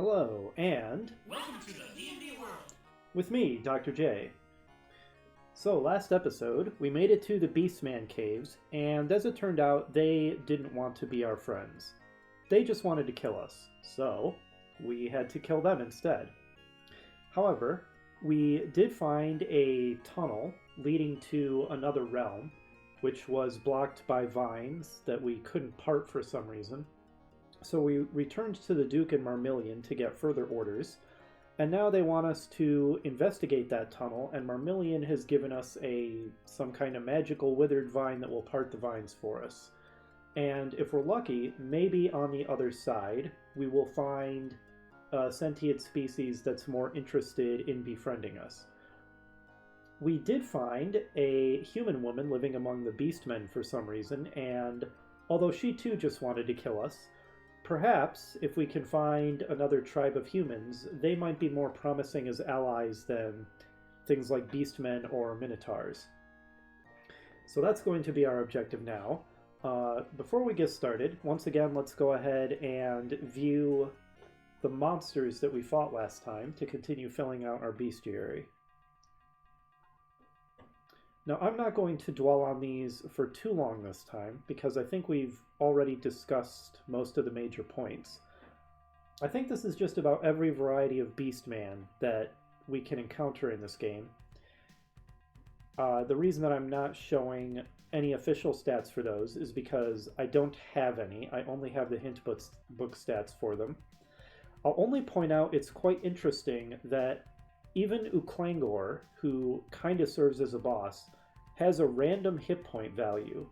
Hello, and Welcome to the D&D world. with me, Dr. J. So, last episode, we made it to the Beastman caves, and as it turned out, they didn't want to be our friends. They just wanted to kill us, so we had to kill them instead. However, we did find a tunnel leading to another realm, which was blocked by vines that we couldn't part for some reason. So we returned to the Duke and Marmillion to get further orders, and now they want us to investigate that tunnel, and Marmillion has given us some kind of magical withered vine that will part the vines for us. And if we're lucky, maybe on the other side, we will find a sentient species that's more interested in befriending us. We did find a human woman living among the beastmen for some reason, and although she too just wanted to kill us, perhaps, if we can find another tribe of humans, they might be more promising as allies than things like beastmen or minotaurs. So that's going to be our objective now. Before we get started, once again, let's go ahead and view the monsters that we fought last time to continue filling out our bestiary. Now, I'm not going to dwell on these for too long this time, because I think we've already discussed most of the major points. I think this is just about every variety of Beastman that we can encounter in this game. The reason that I'm not showing any official stats for those is because I don't have any. I only have the hint book stats for them. I'll only point out it's quite interesting that even Uklangor, who kind of serves as a boss, has a random hit point value.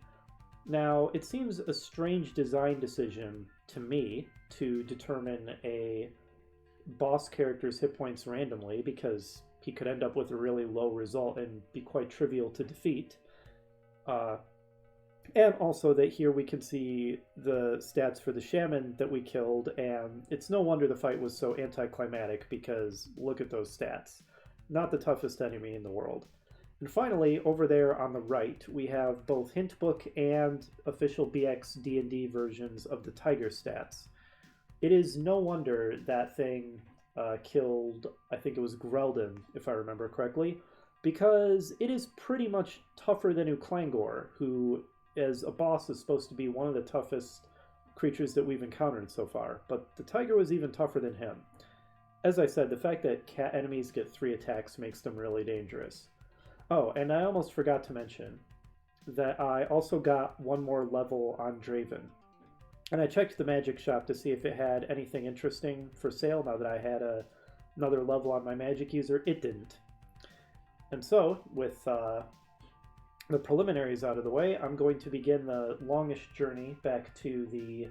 Now, it seems a strange design decision to me to determine a boss character's hit points randomly, because he could end up with a really low result and be quite trivial to defeat. And also that here we can see the stats for the shaman that we killed, and it's no wonder the fight was so anticlimactic, because look at those stats. Not the toughest enemy in the world. And finally, over there on the right, we have both hint book and official BX D&D versions of the tiger stats. It is no wonder that thing killed, I think it was Greldon, if I remember correctly, because it is pretty much tougher than Uklangor, who as a boss is supposed to be one of the toughest creatures that we've encountered so far, but the tiger was even tougher than him. As I said, the fact that cat enemies get 3 attacks makes them really dangerous. Oh, and I almost forgot to mention that I also got one more level on Draven. And I checked the magic shop to see if it had anything interesting for sale now that I had another level on my magic user. It didn't. And so, with the preliminaries out of the way, I'm going to begin the longish journey back to the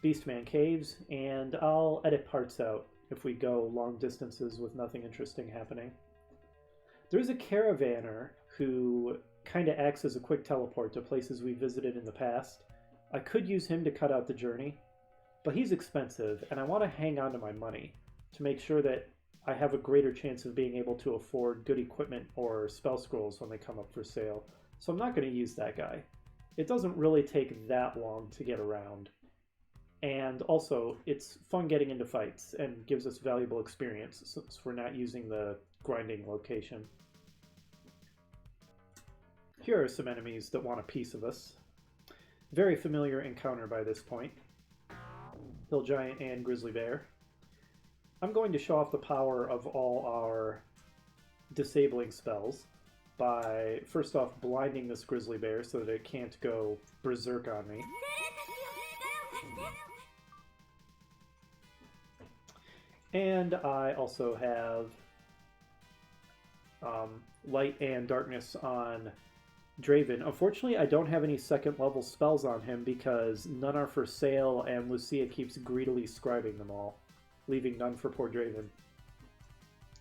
Beastman Caves, and I'll edit parts out if we go long distances with nothing interesting happening. There's a caravaner who kind of acts as a quick teleport to places we visited in the past. I could use him to cut out the journey, but he's expensive, and I want to hang on to my money to make sure that I have a greater chance of being able to afford good equipment or spell scrolls when they come up for sale. So I'm not going to use that guy. It doesn't really take that long to get around. And also, it's fun getting into fights and gives us valuable experience since we're not using the grinding location. Here are some enemies that want a piece of us. Very familiar encounter by this point. Hill Giant and Grizzly Bear. I'm going to show off the power of all our disabling spells by, first off, blinding this Grizzly Bear so that it can't go berserk on me. And I also have Light and Darkness on Draven. Unfortunately, I don't have any second level spells on him because none are for sale and Lucia keeps greedily scribing them all, leaving none for poor Draven.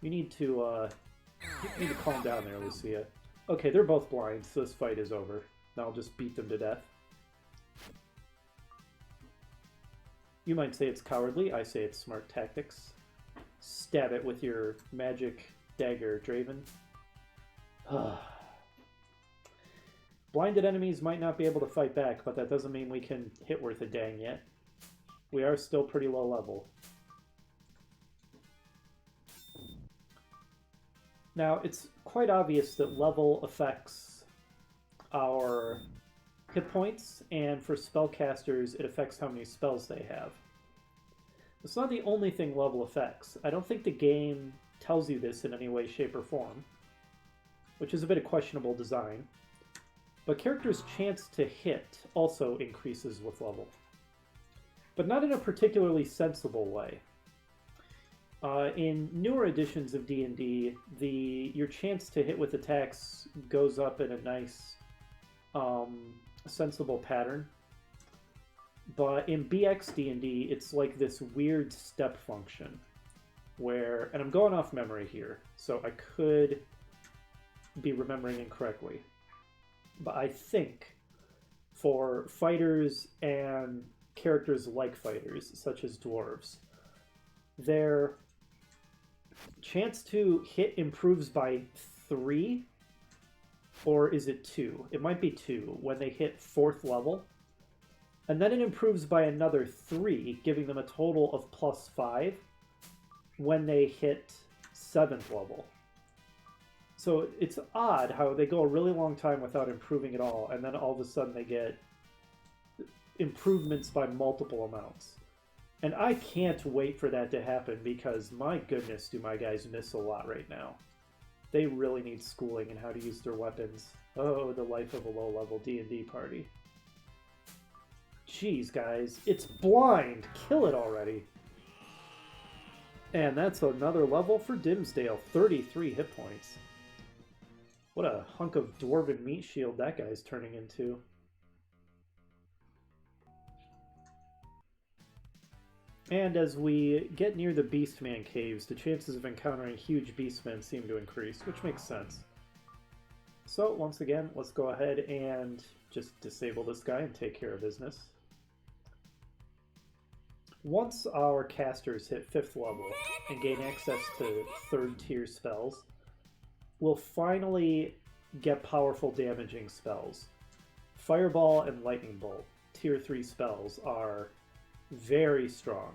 You need to calm down there, Lucia. Okay, they're both blind, so this fight is over. Now I'll just beat them to death. You might say it's cowardly, I say it's smart tactics. Stab it with your magic dagger, Draven. Blinded enemies might not be able to fight back, but that doesn't mean we can hit worth a dang yet. We are still pretty low level. Now, it's quite obvious that level affects our hit points, and for spellcasters, it affects how many spells they have. It's not the only thing level affects. I don't think the game tells you this in any way, shape, or form, which is a bit of questionable design. But characters' chance to hit also increases with level, but not in a particularly sensible way. In newer editions of D&D, your chance to hit with attacks goes up in a nice, sensible pattern. But in BX D&D, it's like this weird step function where, and I'm going off memory here, so I could be remembering incorrectly, but I think for fighters and characters like fighters, such as dwarves, their chance to hit improves by 3, or is it 2? It might be 2 when they hit 4th level. And then it improves by another 3, giving them a total of +5 when they hit 7th level. So it's odd how they go a really long time without improving at all, and then all of a sudden they get improvements by multiple amounts. And I can't wait for that to happen because, my goodness, do my guys miss a lot right now. They really need schooling in how to use their weapons. Oh, the life of a low-level D&D party. Jeez, guys, it's blind! Kill it already! And that's another level for Dimsdale, 33 hit points. What a hunk of dwarven meat shield that guy's turning into. And as we get near the Beastman caves, the chances of encountering huge beastmen seem to increase, which makes sense. So, once again, let's go ahead and just disable this guy and take care of business. Once our casters hit 5th level and gain access to 3rd tier spells, we'll finally get powerful damaging spells. Fireball and Lightning Bolt, tier 3 spells, are very strong.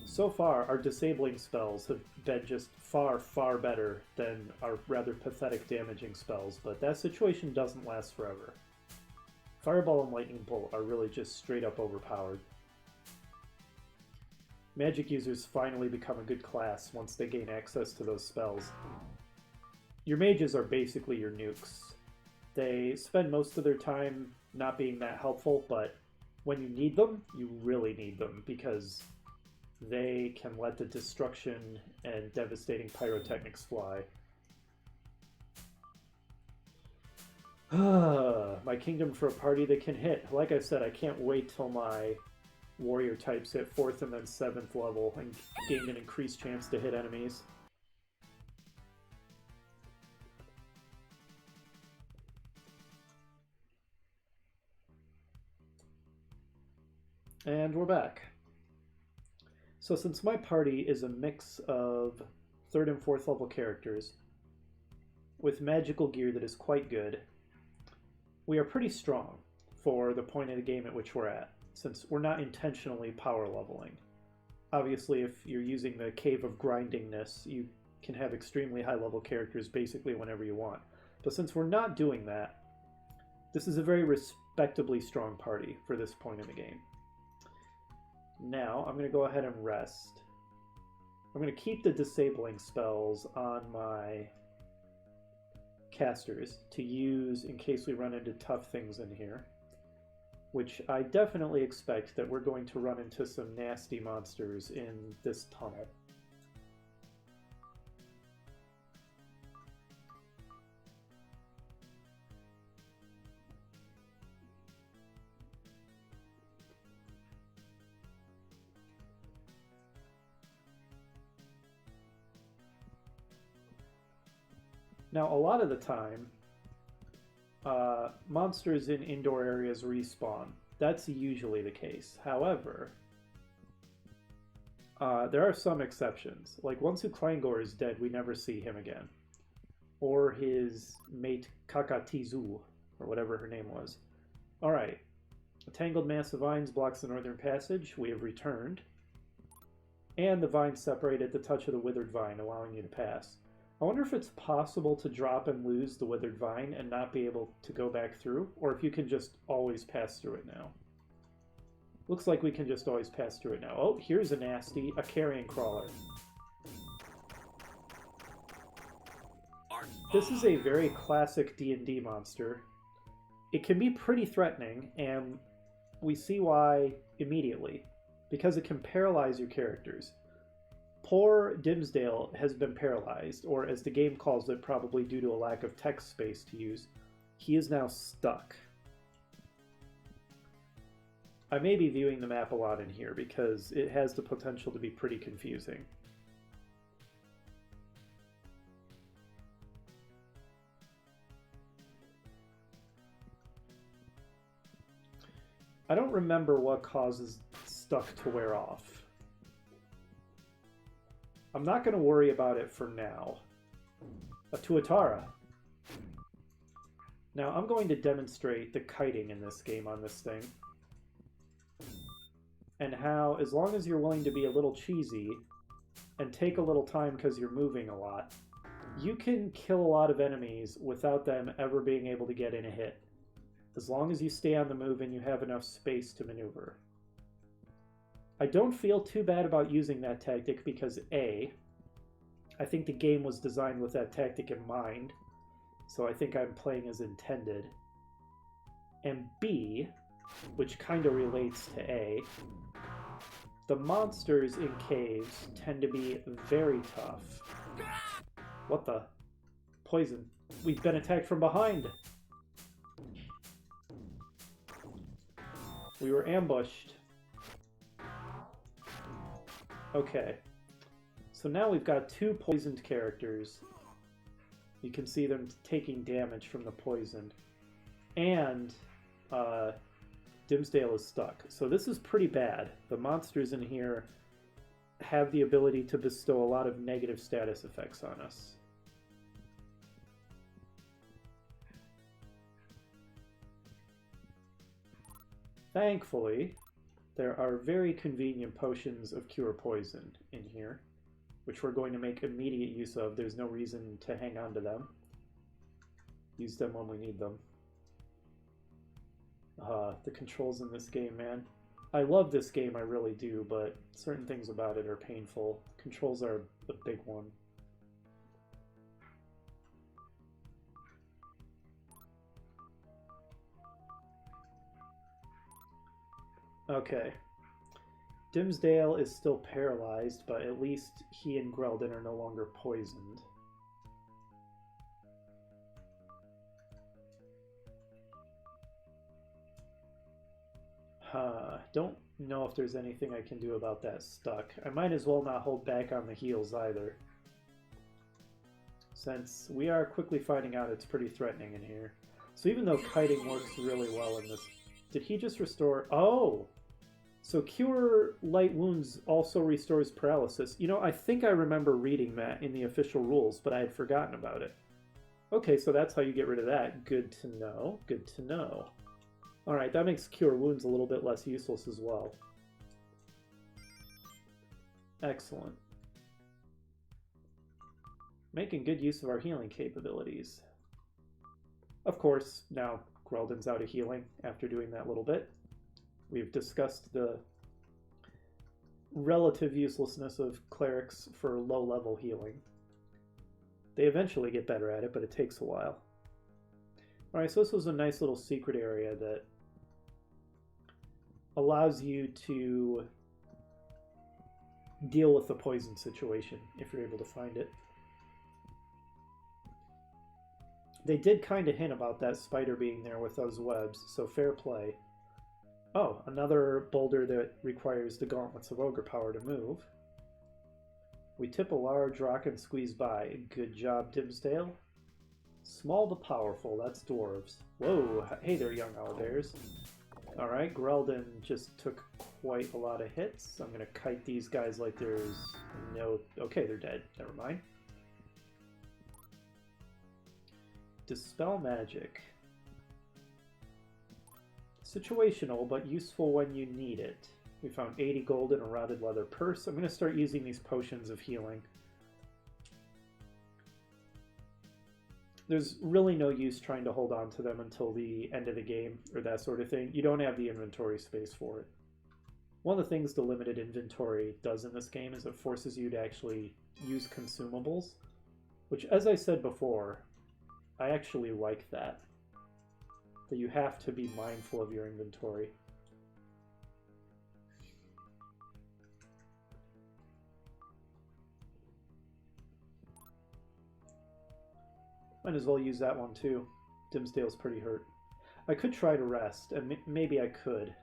So far, our disabling spells have been just far, far better than our rather pathetic damaging spells, but that situation doesn't last forever. Fireball and Lightning Bolt are really just straight up overpowered. Magic users finally become a good class once they gain access to those spells. Your mages are basically your nukes. They spend most of their time not being that helpful, but when you need them, you really need them, because they can let the destruction and devastating pyrotechnics fly. My kingdom for a party that can hit. Like I said, I can't wait till my warrior types hit 4th and then 7th level and gain an increased chance to hit enemies. And we're back. So since my party is a mix of 3rd and 4th level characters with magical gear that is quite good, we are pretty strong for the point of the game at which we're at, since we're not intentionally power leveling. Obviously, if you're using the Cave of Grindingness, you can have extremely high level characters basically whenever you want. But since we're not doing that, this is a very respectably strong party for this point in the game. Now, I'm going to go ahead and rest. I'm going to keep the disabling spells on my casters to use in case we run into tough things in here, which I definitely expect that we're going to run into some nasty monsters in this tunnel. Now, a lot of the time, monsters in indoor areas respawn. That's usually the case. However, there are some exceptions. Like, once Uklangor is dead, we never see him again. Or his mate Kakatizu, or whatever her name was. Alright. A tangled mass of vines blocks the northern passage. We have returned. And the vines separate at the touch of the withered vine, allowing you to pass. I wonder if it's possible to drop and lose the Withered Vine and not be able to go back through, or if you can just always pass through it now. Looks like we can just always pass through it now. Oh, here's a nasty, a carrion crawler. This is a very classic D&D monster. It can be pretty threatening, and we see why immediately. Because it can paralyze your characters. Poor Dimsdale has been paralyzed, or as the game calls it, probably due to a lack of text space to use, he is now stuck. I may be viewing the map a lot in here because it has the potential to be pretty confusing. I don't remember what causes stuck to wear off. I'm not going to worry about it for now. A Tuatara. Now I'm going to demonstrate the kiting in this game on this thing. And how, as long as you're willing to be a little cheesy and take a little time because you're moving a lot, you can kill a lot of enemies without them ever being able to get in a hit. As long as you stay on the move and you have enough space to maneuver. I don't feel too bad about using that tactic because A, I think the game was designed with that tactic in mind, so I think I'm playing as intended. And B, which kind of relates to A, the monsters in caves tend to be very tough. What the? Poison. We've been attacked from behind! We were ambushed. Okay. So now we've got two poisoned characters. You can see them taking damage from the poison. And Dimsdale is stuck. So this is pretty bad. The monsters in here have the ability to bestow a lot of negative status effects on us. Thankfully, there are very convenient potions of cure poison in here, which we're going to make immediate use of. There's no reason to hang on to them. Use them when we need them. The controls in this game, man. I love this game, I really do, but certain things about it are painful. Controls are a big one. Okay. Dimsdale is still paralyzed, but at least he and Greldon are no longer poisoned. Don't know if there's anything I can do about that stuck. I might as well not hold back on the heals either, since we are quickly finding out it's pretty threatening in here. So even though kiting works really well in this... Did he just restore... Oh! So Cure Light Wounds also restores paralysis. You know, I think I remember reading that in the official rules, but I had forgotten about it. Okay, so that's how you get rid of that. Good to know. Good to know. Alright, that makes Cure Wounds a little bit less useless as well. Excellent. Making good use of our healing capabilities. Of course, now Greldon's out of healing after doing that little bit. We've discussed the relative uselessness of clerics for low-level healing. They eventually get better at it, but it takes a while. Alright, so this was a nice little secret area that allows you to deal with the poison situation if you're able to find it. They did kind of hint about that spider being there with those webs, so fair play. Oh, another boulder that requires the gauntlets of ogre power to move. We tip a large rock and squeeze by. Good job, Dimsdale. Small but powerful, that's dwarves. Whoa, hey there, young owlbears. Alright, Greldon just took quite a lot of hits. I'm gonna kite these guys like there's no... Okay, they're dead. Never mind. Dispel magic. Situational, but useful when you need it. We found 80 gold in a rotted leather purse. I'm going to start using these potions of healing. there's really no use trying to hold on to them until the end of the game or that sort of thing. You don't have the inventory space for it. One of the things the limited inventory does in this game is it forces you to actually use consumables, which, as I said before, I actually like that. That you have to be mindful of your inventory. Might as well use that one too. Dimsdale's pretty hurt. I could try to rest, and maybe I could.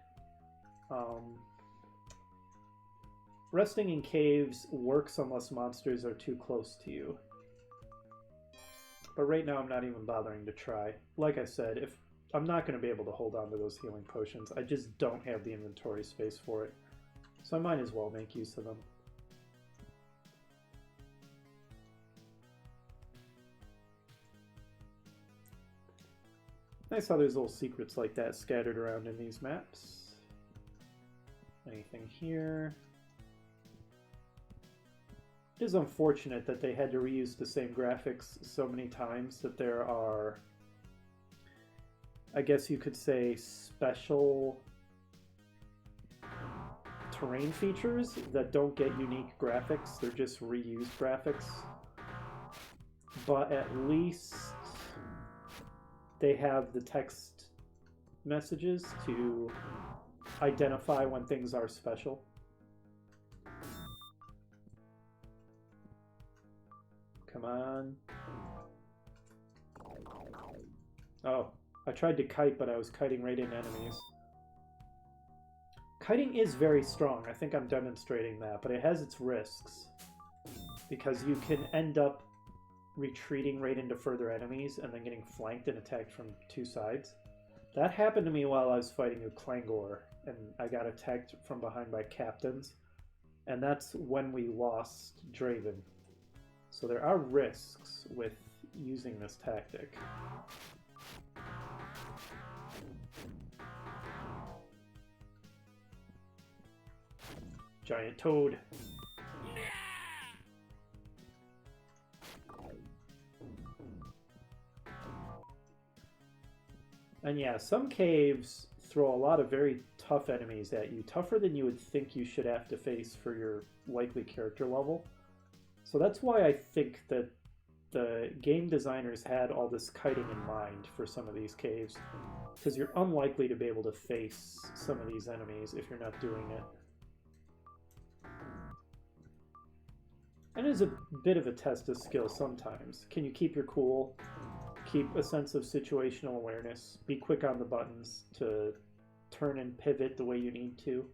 Resting in caves works unless monsters are too close to you. But right now I'm not even bothering to try. Like I said, if I'm not going to be able to hold on to those healing potions, I just don't have the inventory space for it. So I might as well make use of them. Nice how there's little secrets like that scattered around in these maps. Anything here? It is unfortunate that they had to reuse the same graphics so many times that there are, I guess you could say, special terrain features that don't get unique graphics. They're just reused graphics. But at least they have the text messages to identify when things are special. Come on. Oh, I tried to kite, but I was kiting right into enemies. Kiting is very strong. I think I'm demonstrating that, but it has its risks. Because you can end up retreating right into further enemies and then getting flanked and attacked from two sides. That happened to me while I was fighting with Clangor, and I got attacked from behind by captains, and that's when we lost Draven. So there are risks with using this tactic. Giant toad. And yeah, some caves throw a lot of very tough enemies at you, tougher than you would think you should have to face for your likely character level. So that's why I think that the game designers had all this kiting in mind for some of these caves, because you're unlikely to be able to face some of these enemies if you're not doing it. And it is a bit of a test of skill sometimes. Can you keep your cool? Keep a sense of situational awareness. Be quick on the buttons to turn and pivot the way you need to.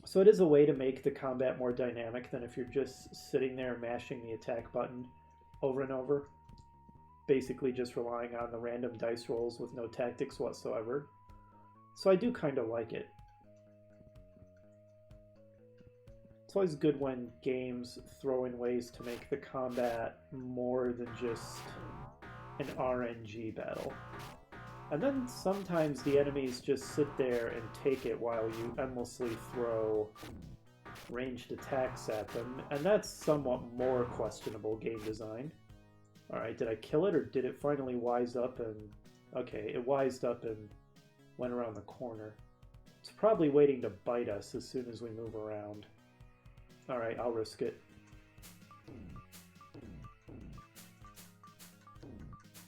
So it is a way to make the combat more dynamic than if you're just sitting there mashing the attack button over and over. Basically just relying on the random dice rolls with no tactics whatsoever. So I do kind of like it. It's always good when games throw in ways to make the combat more than just an RNG battle. And then sometimes the enemies just sit there and take it while you endlessly throw ranged attacks at them, and that's somewhat more questionable game design. Alright, did I kill it, or did it finally wise up and... Okay, it wised up and went around the corner. It's probably waiting to bite us as soon as we move around. Alright, I'll risk it.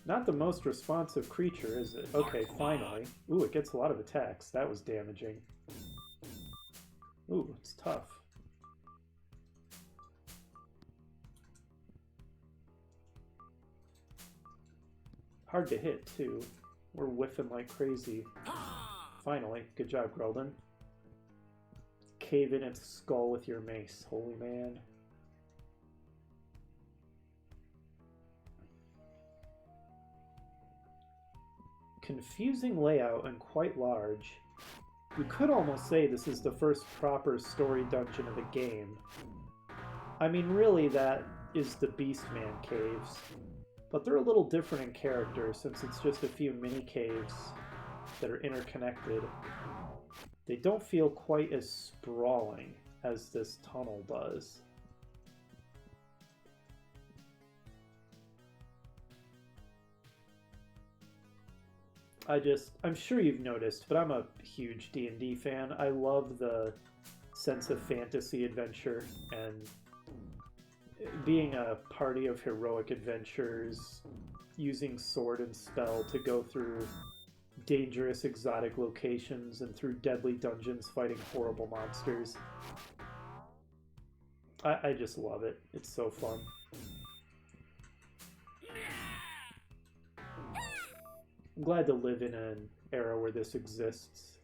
Not the most responsive creature, is it? Okay, finally. Ooh, it gets a lot of attacks. That was damaging. Ooh, it's tough. Hard to hit, too. We're whiffing like crazy. Finally. Good job, Grelden. Cave in its skull with your mace. Holy man. Confusing layout and quite large. You could almost say this is the first proper story dungeon of the game. I mean, really, that is the Beastman caves. But they're a little different in character since it's just a few mini caves that are interconnected. They don't feel quite as sprawling as this tunnel does. I'm sure you've noticed, but I'm a huge D&D fan. I love the sense of fantasy adventure and being a party of heroic adventurers, using sword and spell to go through dangerous exotic locations and through deadly dungeons fighting horrible monsters. I just love it. It's so fun. I'm glad to live in an era where this exists.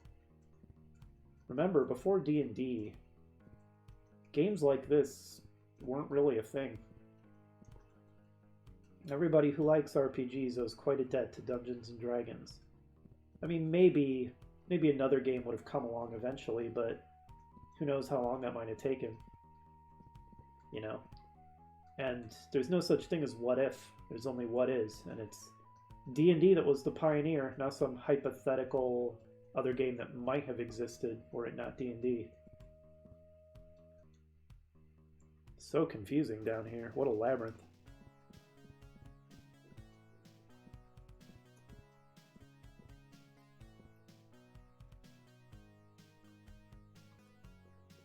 Remember, before D&D, games like this weren't really a thing. Everybody who likes RPGs owes quite a debt to Dungeons and Dragons. I mean, maybe another game would have come along eventually, but who knows how long that might have taken. You know? And there's no such thing as what if. There's only what is, and it's D&D that was the pioneer, not some hypothetical other game that might have existed were it not D&D. So confusing down here. What a labyrinth.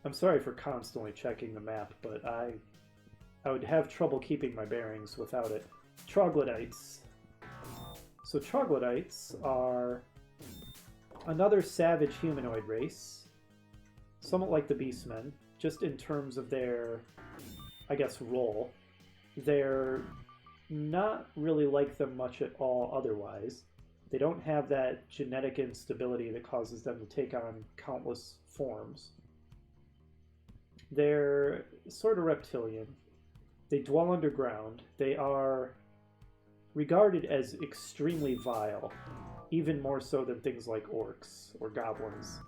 I'm sorry for constantly checking the map, but I would have trouble keeping my bearings without it. Troglodytes. So troglodytes are another savage humanoid race, somewhat like the Beastmen, just in terms of their, I guess, role. They're not really like them much at all otherwise. They don't have that genetic instability that causes them to take on countless forms. They're sort of reptilian. They dwell underground. They are regarded as extremely vile, even more so than things like orcs or goblins.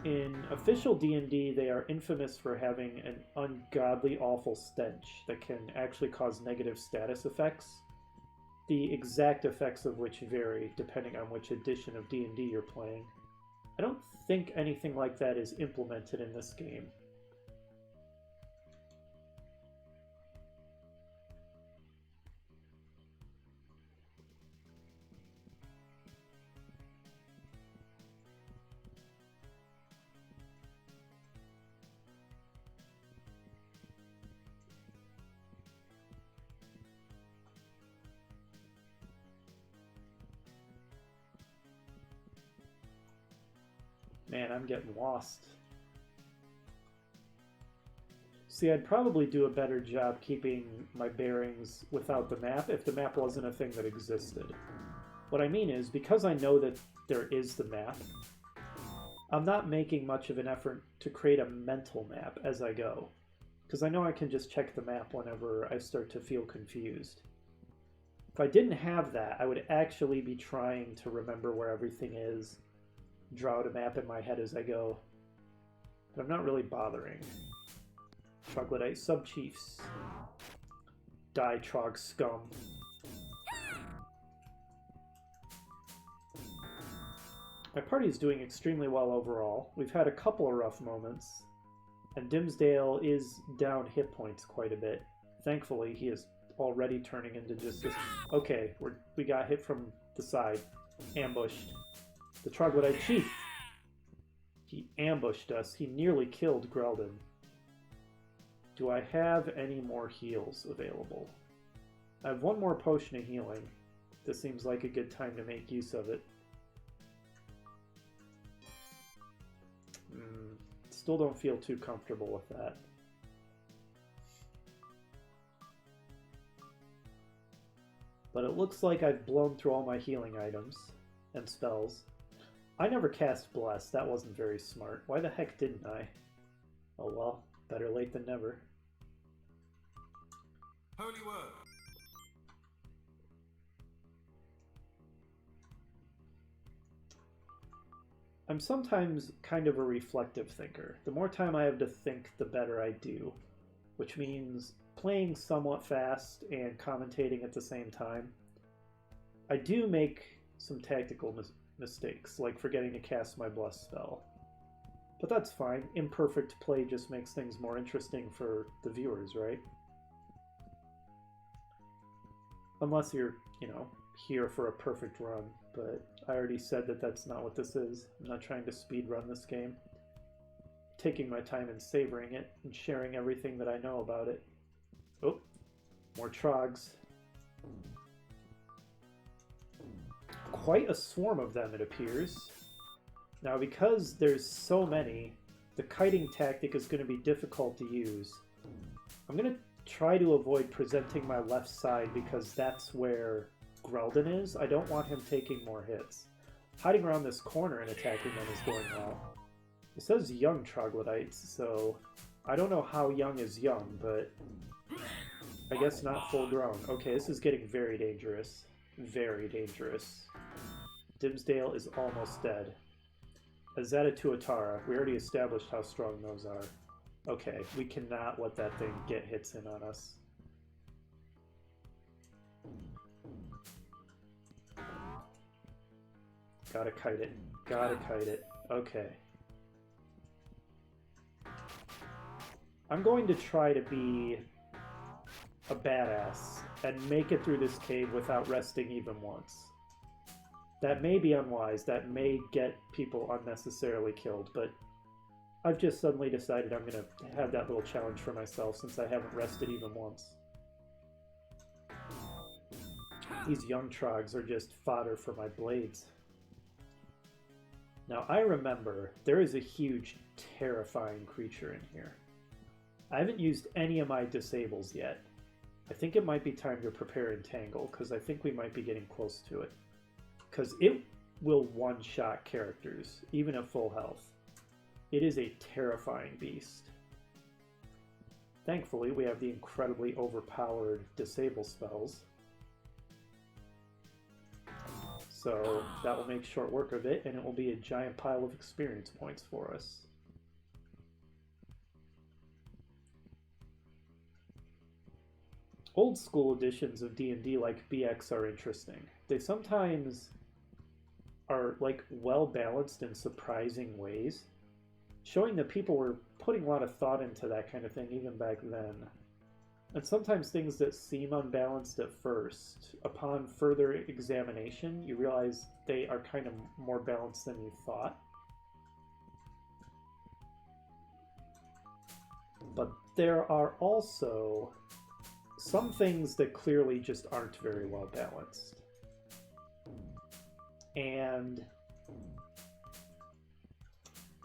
In official D&D, they are infamous for having an ungodly, awful stench that can actually cause negative status effects, the exact effects of which vary depending on which edition of D&D you're playing. I don't think anything like that is implemented in this game. Man, I'm getting lost. See, I'd probably do a better job keeping my bearings without the map if the map wasn't a thing that existed. What I mean is, because I know that there is the map, I'm not making much of an effort to create a mental map as I go, because I know I can just check the map whenever I start to feel confused. If I didn't have that, I would actually be trying to remember where everything is, draw out a map in my head as I go, but I'm not really bothering. Troglodyte Subchiefs. Die, Trog scum. My party is doing extremely well overall. We've had a couple of rough moments, and Dimsdale is down hit points quite a bit. Thankfully, he is already turning into just this... Okay, we got hit from the side. Ambushed. The Troglodyte Chief! He ambushed us. He nearly killed Greldon. Do I have any more heals available? I have one more potion of healing. This seems like a good time to make use of it. Still don't feel too comfortable with that. But it looks like I've blown through all my healing items and spells. I never cast Bless. That wasn't very smart. Why the heck didn't I? Oh well, better late than never. Holy word. I'm sometimes kind of a reflective thinker. The more time I have to think, the better I do. Which means playing somewhat fast and commentating at the same time. I do make some tactical mistakes, like forgetting to cast my Bless spell. But that's fine. Imperfect play just makes things more interesting for the viewers, right? Unless you're, here for a perfect run, but I already said that that's not what this is. I'm not trying to speed run this game. Taking my time and savoring it and sharing everything that I know about it. Oh, more trogs. Quite a swarm of them, it appears. Now, because there's so many, the kiting tactic is going to be difficult to use. I'm going to try to avoid presenting my left side because that's where Greldon is. I don't want him taking more hits. Hiding around this corner and attacking them is going well. It says young troglodytes, so I don't know how young is young, but I guess not full grown. Okay, this is getting very dangerous. Very dangerous. Dimsdale is almost dead. Azata Tuatara, we already established how strong those are. Okay, we cannot let that thing get hits in on us. Gotta kite it. Gotta kite it. Okay. I'm going to try to be a badass and make it through this cave without resting even once. That may be unwise, that may get people unnecessarily killed, but I've just suddenly decided I'm going to have that little challenge for myself since I haven't rested even once. These young trogs are just fodder for my blades. Now I remember there is a huge, terrifying creature in here. I haven't used any of my disables yet. I think it might be time to prepare Entangle, because I think we might be getting close to it. Because it will one-shot characters, even at full health. It is a terrifying beast. Thankfully, we have the incredibly overpowered disable spells. So that will make short work of it, and it will be a giant pile of experience points for us. Old school editions of D&D like BX are interesting. They sometimes are like well balanced in surprising ways, showing that people were putting a lot of thought into that kind of thing even back then. And sometimes things that seem unbalanced at first, upon further examination, you realize they are kind of more balanced than you thought. But there are also some things that clearly just aren't very well balanced. And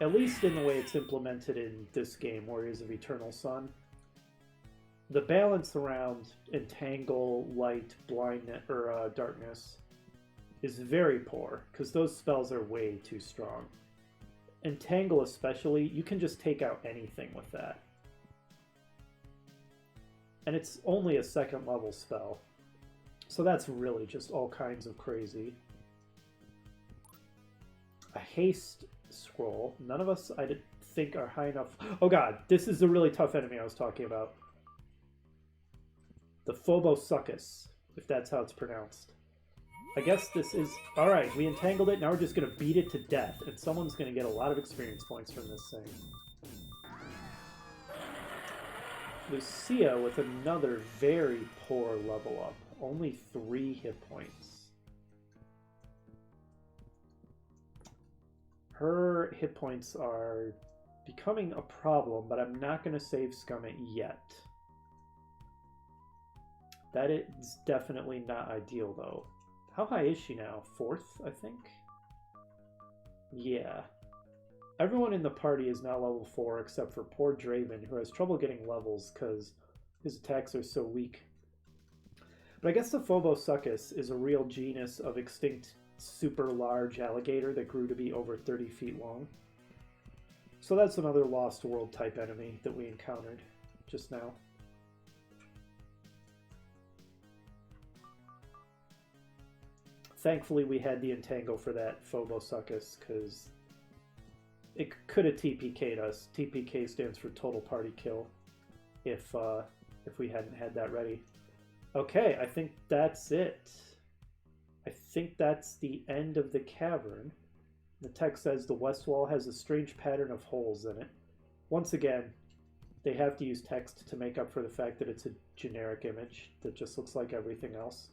at least in the way it's implemented in this game, Warriors of Eternal Sun, the balance around Entangle, Light, Blindness, or Darkness is very poor, because those spells are way too strong. Entangle especially, you can just take out anything with that. And it's only a second level spell. So that's really just all kinds of crazy. A haste scroll. None of us, I think, are high enough. Oh god, this is the really tough enemy I was talking about. The Phobosuchus, if that's how it's pronounced. I guess this is... Alright, we entangled it, now we're just going to beat it to death, and someone's going to get a lot of experience points from this thing. Lucia with another very poor level up. Only 3 hit points. Her hit points are becoming a problem, but I'm not going to save Scummit yet. That is definitely not ideal, though. How high is she now? 4th, I think? Yeah. Everyone in the party is now level 4 except for poor Draven, who has trouble getting levels because his attacks are so weak. But I guess the Phobosuchus is a real genus of extinct super large alligator that grew to be over 30 feet long. So that's another Lost World type enemy that we encountered just now. Thankfully we had the Entangle for that Phobosuchus, because it could have TPK'd us. TPK stands for Total Party Kill, if we hadn't had that ready. Okay, I think that's it. I think that's the end of the cavern. The text says the west wall has a strange pattern of holes in it. Once again, they have to use text to make up for the fact that it's a generic image that just looks like everything else.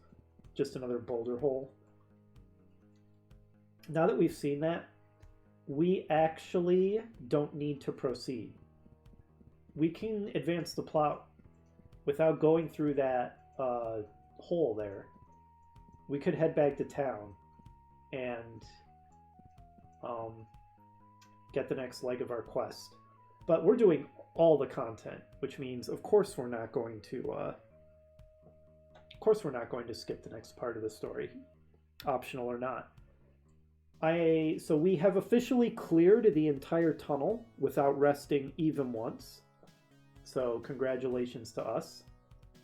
just another boulder hole. Now that we've seen that, we actually don't need to proceed. We can advance the plot without going through that hole there. We could head back to town and get the next leg of our quest. But we're doing all the content, which means, of course, we're not going to skip the next part of the story, optional or not. So we have officially cleared the entire tunnel without resting even once. So congratulations to us.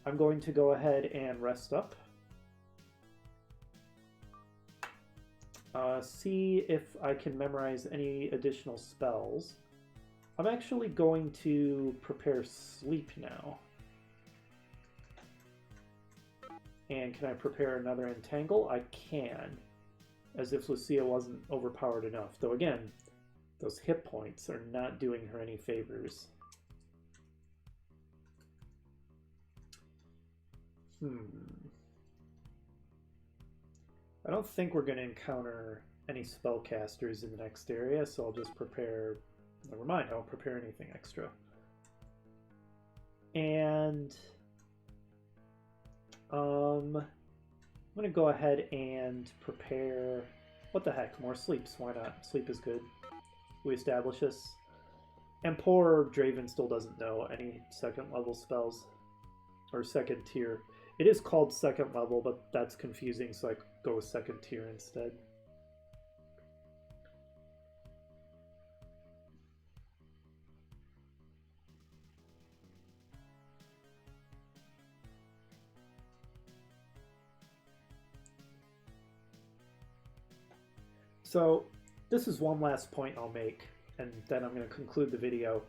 I'm going to go ahead and rest up. See if I can memorize any additional spells. I'm actually going to prepare sleep now. And can I prepare another entangle? I can. As if Lucia wasn't overpowered enough. Though again, those hit points are not doing her any favors. I don't think we're going to encounter any spellcasters in the next area, so I'll just prepare... Never mind, I won't prepare anything extra. And... I'm going to go ahead and prepare... What the heck, more sleeps, why not? Sleep is good. We establish this. And poor Draven still doesn't know any second level spells. Or second tier. It is called second level, but that's confusing, so I go with second tier instead. So this is one last point I'll make, and then I'm going to conclude the video.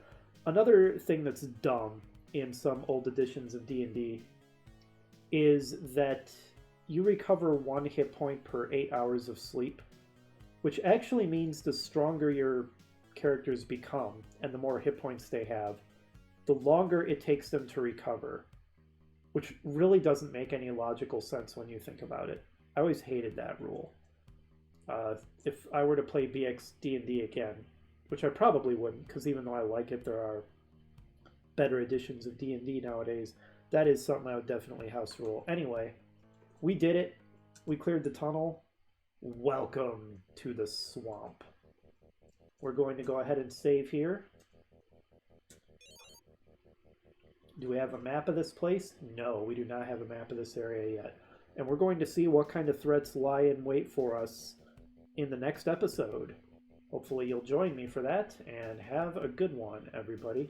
Another thing that's dumb in some old editions of D&D is that you recover 1 hit point per 8 hours of sleep, which actually means the stronger your characters become and the more hit points they have, the longer it takes them to recover, which really doesn't make any logical sense when you think about it. I always hated that rule. If I were to play BX D&D again, which I probably wouldn't, because even though I like it, there are better editions of D&D nowadays, that is something I would definitely house rule. Anyway, we did it. We cleared the tunnel. Welcome to the swamp. We're going to go ahead and save here. Do we have a map of this place? No, we do not have a map of this area yet. And we're going to see what kind of threats lie in wait for us in the next episode. Hopefully you'll join me for that, and have a good one, everybody.